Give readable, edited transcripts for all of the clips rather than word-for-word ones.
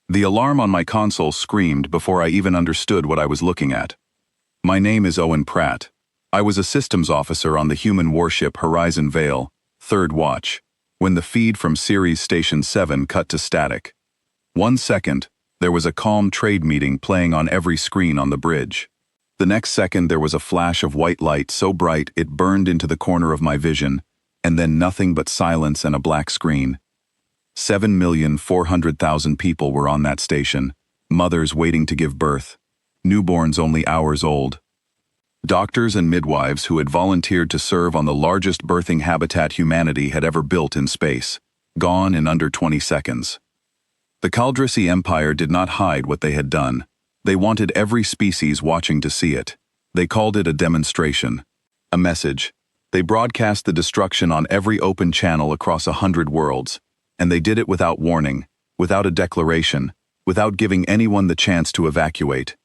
The alarm on my console screamed before I even understood what I was looking at. My name is Owen Pratt. I was a systems officer on the human warship Horizon Vale, Third Watch, when the feed from Ceres Station 7 cut to static. 1 second, there was a calm trade meeting playing on every screen on the bridge. The next second there was a flash of white light so bright it burned into the corner of my vision, and then nothing but silence and a black screen. 7,400,000 people were on that station, mothers waiting to give birth, newborns only hours old. Doctors and midwives who had volunteered to serve on the largest birthing habitat humanity had ever built in space, gone in under 20 seconds. The Caldrassi Empire did not hide what they had done. They wanted every species watching to see it. They called it a demonstration, a message. They broadcast the destruction on every open channel across 100 worlds, and they did it without warning, without a declaration, without giving anyone the chance to evacuate.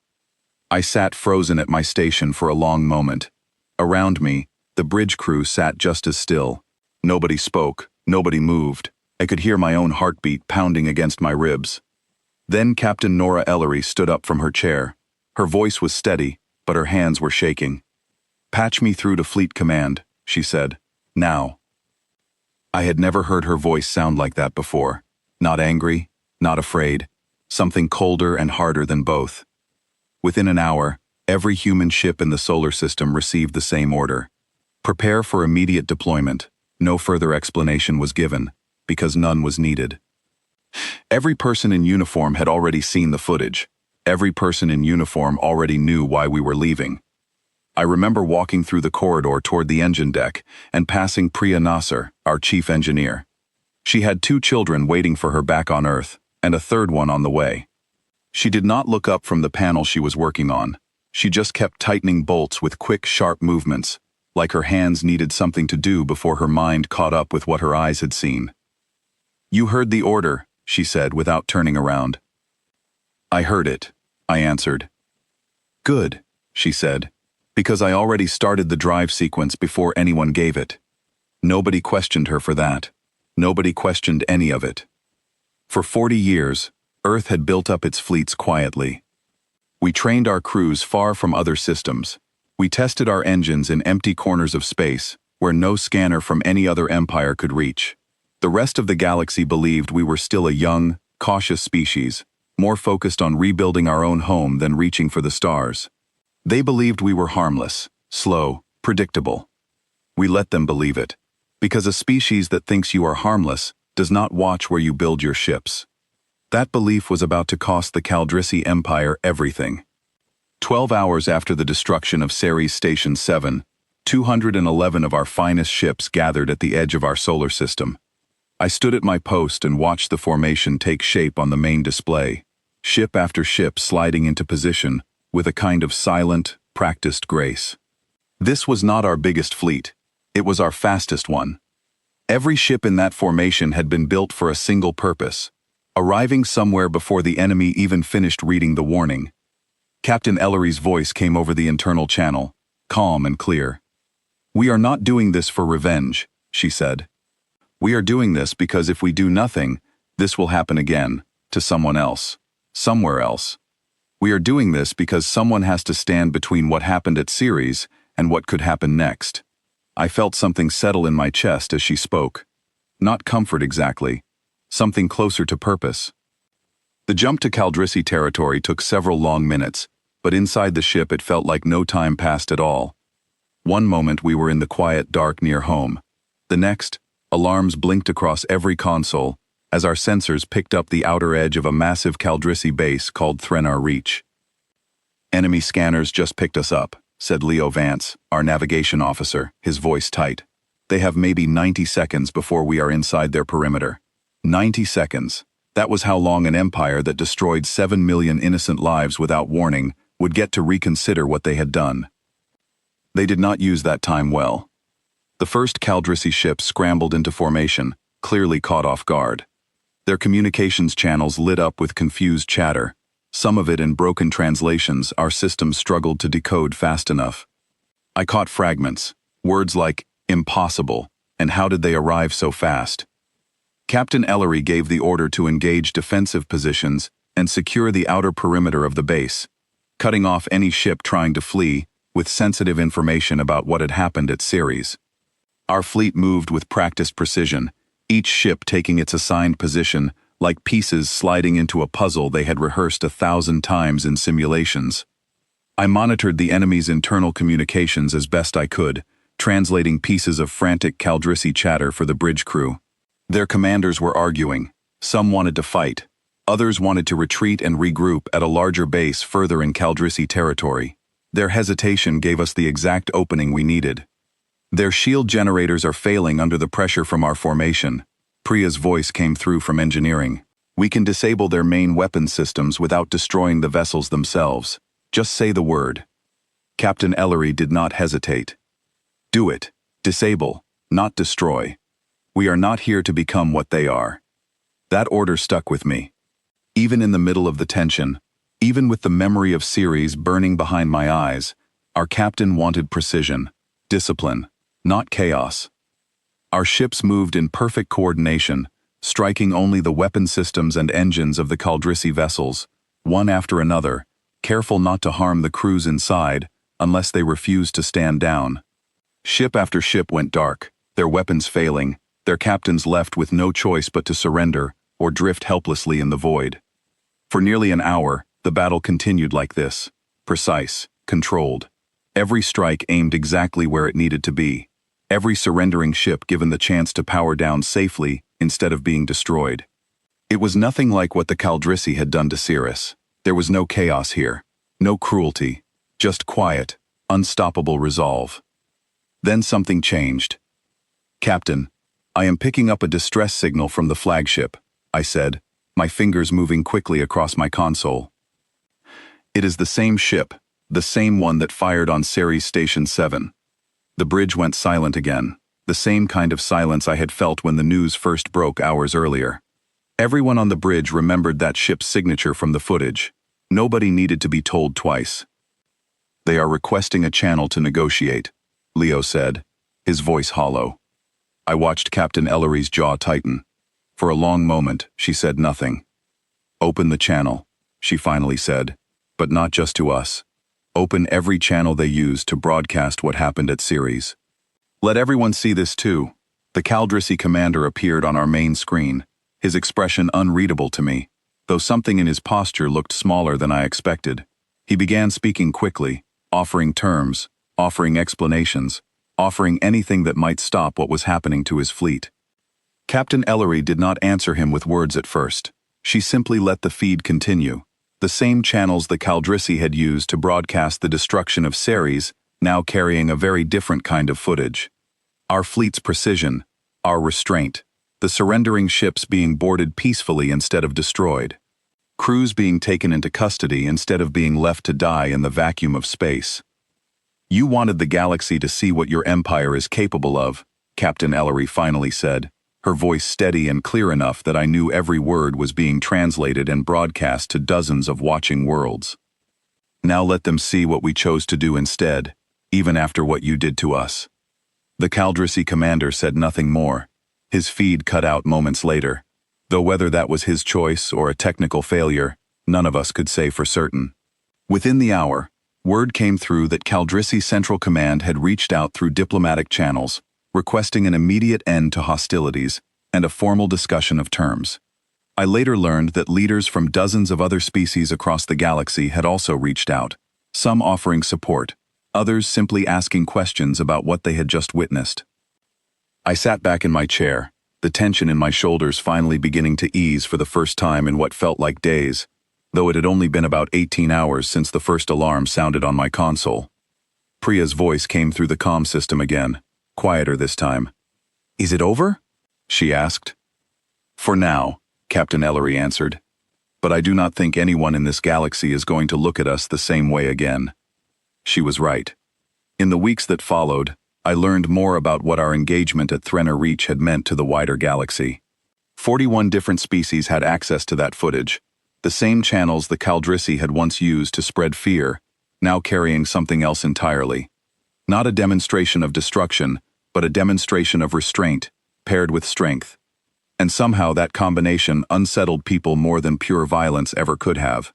I sat frozen at my station for a long moment. Around me, the bridge crew sat just as still. Nobody spoke, nobody moved. I could hear my own heartbeat pounding against my ribs. Then Captain Nora Ellery stood up from her chair. Her voice was steady, but her hands were shaking. "Patch me through to Fleet Command," she said. "Now." I had never heard her voice sound like that before. Not angry, not afraid. Something colder and harder than both. Within an hour, every human ship in the solar system received the same order. Prepare for immediate deployment. No further explanation was given, because none was needed. Every person in uniform had already seen the footage. Every person in uniform already knew why we were leaving. I remember walking through the corridor toward the engine deck and passing Priya Nasser, our chief engineer. She had 2 children waiting for her back on Earth, and a third one on the way. She did not look up from the panel she was working on. She just kept tightening bolts with quick, sharp movements, like her hands needed something to do before her mind caught up with what her eyes had seen. "You heard the order," she said without turning around. "I heard it," I answered. "Good," she said, "because I already started the drive sequence before anyone gave it." Nobody questioned her for that. Nobody questioned any of it. For 40 years, Earth had built up its fleets quietly. We trained our crews far from other systems. We tested our engines in empty corners of space, where no scanner from any other empire could reach. The rest of the galaxy believed we were still a young, cautious species, more focused on rebuilding our own home than reaching for the stars. They believed we were harmless, slow, predictable. We let them believe it, because a species that thinks you are harmless does not watch where you build your ships. That belief was about to cost the Caldrassi Empire everything. 12 hours after the destruction of Ceres Station 7, 211 of our finest ships gathered at the edge of our solar system. I stood at my post and watched the formation take shape on the main display, ship after ship sliding into position with a kind of silent, practiced grace. This was not our biggest fleet. It was our fastest one. Every ship in that formation had been built for a single purpose, arriving somewhere before the enemy even finished reading the warning. Captain Ellery's voice came over the internal channel, calm and clear. "We are not doing this for revenge," she said. "We are doing this because if we do nothing, this will happen again, to someone else, somewhere else. We are doing this because someone has to stand between what happened at Ceres and what could happen next." I felt something settle in my chest as she spoke. Not comfort exactly, something closer to purpose. The jump to Caldrassi territory took several long minutes, but inside the ship it felt like no time passed at all. One moment we were in the quiet dark near home. The next, alarms blinked across every console as our sensors picked up the outer edge of a massive Caldrassi base called Threnar Reach. "Enemy scanners just picked us up," said Leo Vance, our navigation officer, his voice tight. "They have maybe 90 seconds before we are inside their perimeter." 90 seconds. That was how long an empire that destroyed 7 million innocent lives without warning would get to reconsider what they had done. They did not use that time well. The first Caldrassi ship scrambled into formation, clearly caught off guard. Their communications channels lit up with confused chatter, some of it in broken translations our system struggled to decode fast enough. I caught fragments, words like impossible, and how did they arrive so fast? Captain Ellery gave the order to engage defensive positions and secure the outer perimeter of the base, cutting off any ship trying to flee with sensitive information about what had happened at Ceres. Our fleet moved with practiced precision, each ship taking its assigned position like pieces sliding into a puzzle they had rehearsed 1,000 times in simulations. I monitored the enemy's internal communications as best I could, translating pieces of frantic Caldrisi chatter for the bridge crew. Their commanders were arguing. Some wanted to fight. Others wanted to retreat and regroup at a larger base further in Caldrisi territory. Their hesitation gave us the exact opening we needed. Their shield generators are failing under the pressure from our formation. Priya's voice came through from engineering. We can disable their main weapon systems without destroying the vessels themselves. Just say the word. Captain Ellery did not hesitate. Do it. Disable, not destroy. We are not here to become what they are. That order stuck with me. Even in the middle of the tension, even with the memory of Ceres burning behind my eyes, our captain wanted precision, discipline, not chaos. Our ships moved in perfect coordination, striking only the weapon systems and engines of the Caldrisi vessels, one after another, careful not to harm the crews inside unless they refused to stand down. Ship after ship went dark, their weapons failing, their captains left with no choice but to surrender or drift helplessly in the void. For nearly an hour, the battle continued like this, precise, controlled. Every strike aimed exactly where it needed to be. Every surrendering ship given the chance to power down safely instead of being destroyed. It was nothing like what the Caldrisi had done to Ceres. There was no chaos here, no cruelty, just quiet, unstoppable resolve. Then something changed. Captain, I am picking up a distress signal from the flagship, I said, my fingers moving quickly across my console. It is the same ship, the same one that fired on Ceres Station 7. The bridge went silent again, the same kind of silence I had felt when the news first broke hours earlier. Everyone on the bridge remembered that ship's signature from the footage. Nobody needed to be told twice. They are requesting a channel to negotiate, Leo said, his voice hollow. I watched Captain Ellery's jaw tighten. For a long moment, she said nothing. Open the channel, she finally said, but not just to us. Open every channel they use to broadcast what happened at Ceres. Let everyone see this too. The Caldrisi commander appeared on our main screen, his expression unreadable to me, though something in his posture looked smaller than I expected. He began speaking quickly, offering terms, offering explanations, offering anything that might stop what was happening to his fleet. Captain Ellery did not answer him with words at first. She simply let the feed continue. The same channels the Caldrisi had used to broadcast the destruction of Ceres, now carrying a very different kind of footage. Our fleet's precision, our restraint, the surrendering ships being boarded peacefully instead of destroyed. Crews being taken into custody instead of being left to die in the vacuum of space. You wanted the galaxy to see what your empire is capable of, Captain Ellery finally said, her voice steady and clear enough that I knew every word was being translated and broadcast to dozens of watching worlds. Now let them see what we chose to do instead, even after what you did to us. The Caldrisi commander said nothing more. His feed cut out moments later, though whether that was his choice or a technical failure, none of us could say for certain. Within the hour, word came through that Caldrisi Central Command had reached out through diplomatic channels, requesting an immediate end to hostilities and a formal discussion of terms. I later learned that leaders from dozens of other species across the galaxy had also reached out, some offering support, others simply asking questions about what they had just witnessed. I sat back in my chair, the tension in my shoulders finally beginning to ease for the first time in what felt like days, though it had only been about 18 hours since the first alarm sounded on my console. Priya's voice came through the comm system again, quieter this time. Is it over? She asked. For now, Captain Ellery answered. But I do not think anyone in this galaxy is going to look at us the same way again. She was right. In the weeks that followed, I learned more about what our engagement at Threnor Reach had meant to the wider galaxy. 41 different species had access to that footage, the same channels the Caldrisi had once used to spread fear, now carrying something else entirely. Not a demonstration of destruction, but a demonstration of restraint, paired with strength. and somehow that combination unsettled people more than pure violence ever could have.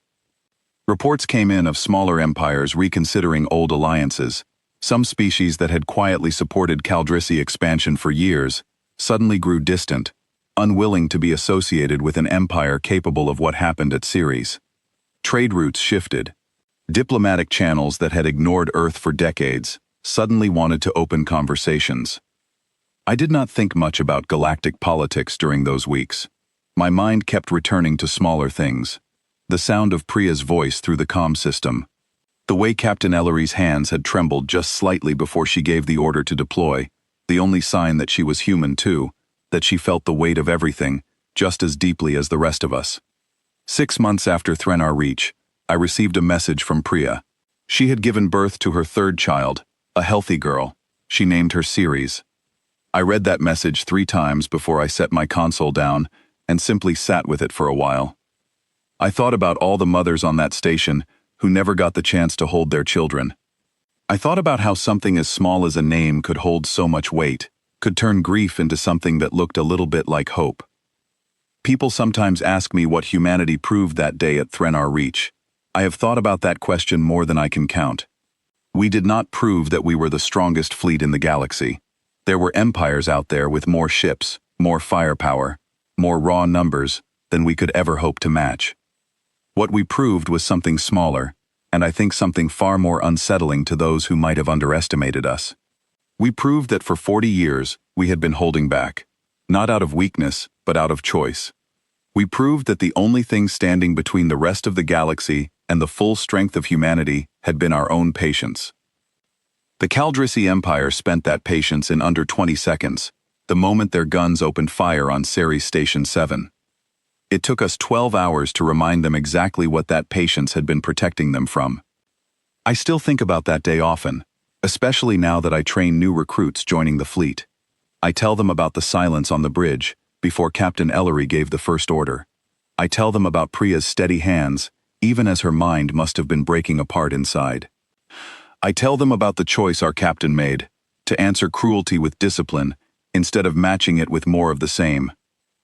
Reports came in of smaller empires reconsidering old alliances. Some species that had quietly supported Caldrisi expansion for years suddenly grew distant, unwilling to be associated with an empire capable of what happened at Ceres. Trade routes shifted. Diplomatic channels that had ignored Earth for decades suddenly wanted to open conversations. I did not think much about galactic politics during those weeks. My mind kept returning to smaller things. The sound of Priya's voice through the comm system. The way Captain Ellery's hands had trembled just slightly before she gave the order to deploy, the only sign that she was human too, that she felt the weight of everything, just as deeply as the rest of us. 6 months after Threnar Reach, I received a message from Priya. She had given birth to her third child, a healthy girl. She named her Ceres. I read that message 3 times before I set my console down and simply sat with it for a while. I thought about all the mothers on that station who never got the chance to hold their children. I thought about how something as small as a name could hold so much weight, could turn grief into something that looked a little bit like hope. People sometimes ask me what humanity proved that day at Threnar Reach. I have thought about that question more than I can count. We did not prove that we were the strongest fleet in the galaxy. There were empires out there with more ships, more firepower, more raw numbers than we could ever hope to match. What we proved was something smaller, and I think something far more unsettling to those who might have underestimated us. We proved that for 40 years we had been holding back, not out of weakness, but out of choice. We proved that the only thing standing between the rest of the galaxy and the full strength of humanity had been our own patience. The Caldrisi Empire spent that patience in under 20 seconds, the moment their guns opened fire on Ceres Station 7. It took us 12 hours to remind them exactly what that patience had been protecting them from. I still think about that day often, especially now that I train new recruits joining the fleet. I tell them about the silence on the bridge before Captain Ellery gave the first order. I tell them about Priya's steady hands, even as her mind must have been breaking apart inside. I tell them about the choice our captain made, to answer cruelty with discipline instead of matching it with more of the same.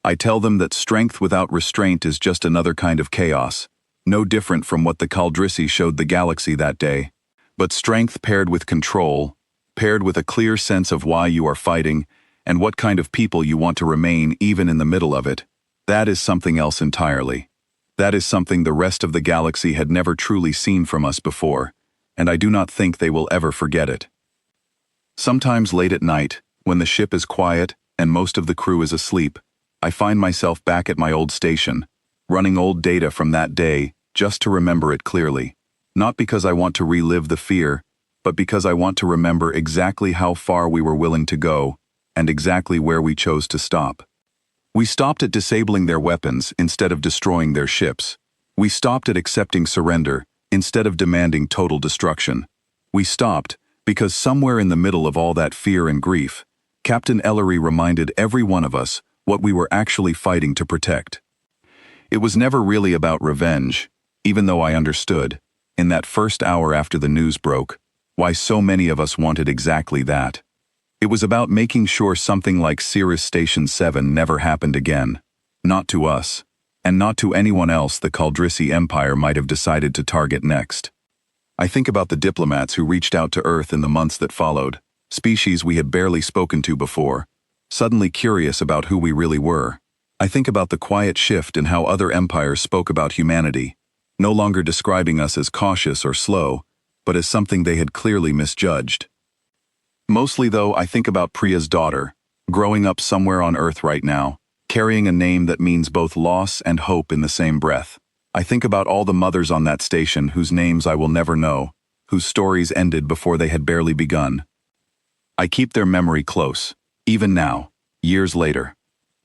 I tell them that strength without restraint is just another kind of chaos, no different from what the Caldrisi showed the galaxy that day. But strength paired with control, paired with a clear sense of why you are fighting and what kind of people you want to remain even in the middle of it, that is something else entirely. That is something the rest of the galaxy had never truly seen from us before, and I do not think they will ever forget it. Sometimes late at night, when the ship is quiet and most of the crew is asleep, I find myself back at my old station, running old data from that day just to remember it clearly. Not because I want to relive the fear, but because I want to remember exactly how far we were willing to go and exactly where we chose to stop. We stopped at disabling their weapons instead of destroying their ships. We stopped at accepting surrender instead of demanding total destruction. We stopped because somewhere in the middle of all that fear and grief, Captain Ellery reminded every one of us what we were actually fighting to protect. It was never really about revenge, even though I understood, in that first hour after the news broke, why so many of us wanted exactly that. It was about making sure something like Ceres Station 7 never happened again, not to us, and not to anyone else the Caldrisi Empire might have decided to target next. I think about the diplomats who reached out to Earth in the months that followed, species we had barely spoken to before, suddenly curious about who we really were. I think about the quiet shift in how other empires spoke about humanity, no longer describing us as cautious or slow, but as something they had clearly misjudged. Mostly though, I think about Priya's daughter, growing up somewhere on Earth right now, carrying a name that means both loss and hope in the same breath. I think about all the mothers on that station whose names I will never know, whose stories ended before they had barely begun. I keep their memory close, even now, years later.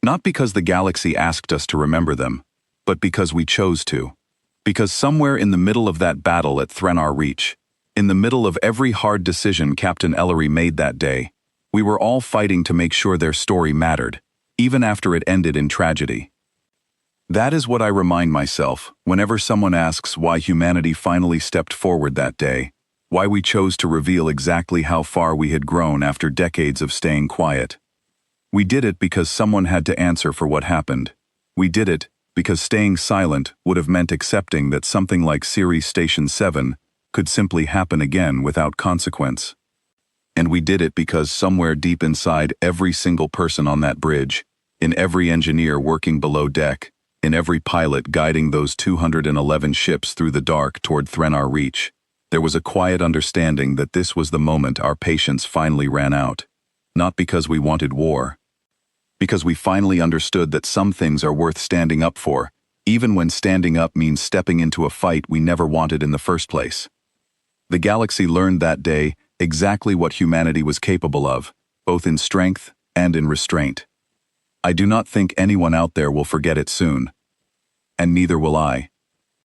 Not because the galaxy asked us to remember them, but because we chose to. Because somewhere in the middle of that battle at Threnar Reach, in the middle of every hard decision Captain Ellery made that day, we were all fighting to make sure their story mattered, even after it ended in tragedy. That is what I remind myself whenever someone asks why humanity finally stepped forward that day, why we chose to reveal exactly how far we had grown after decades of staying quiet. We did it because someone had to answer for what happened. We did it because staying silent would have meant accepting that something like Ceres Station 7 could simply happen again without consequence. And we did it because somewhere deep inside every single person on that bridge, in every engineer working below deck, in every pilot guiding those 211 ships through the dark toward Threnar Reach, there was a quiet understanding that this was the moment our patience finally ran out. Not because we wanted war. Because we finally understood that some things are worth standing up for, even when standing up means stepping into a fight we never wanted in the first place. The galaxy learned that day exactly what humanity was capable of, both in strength and in restraint. I do not think anyone out there will forget it soon. And neither will I.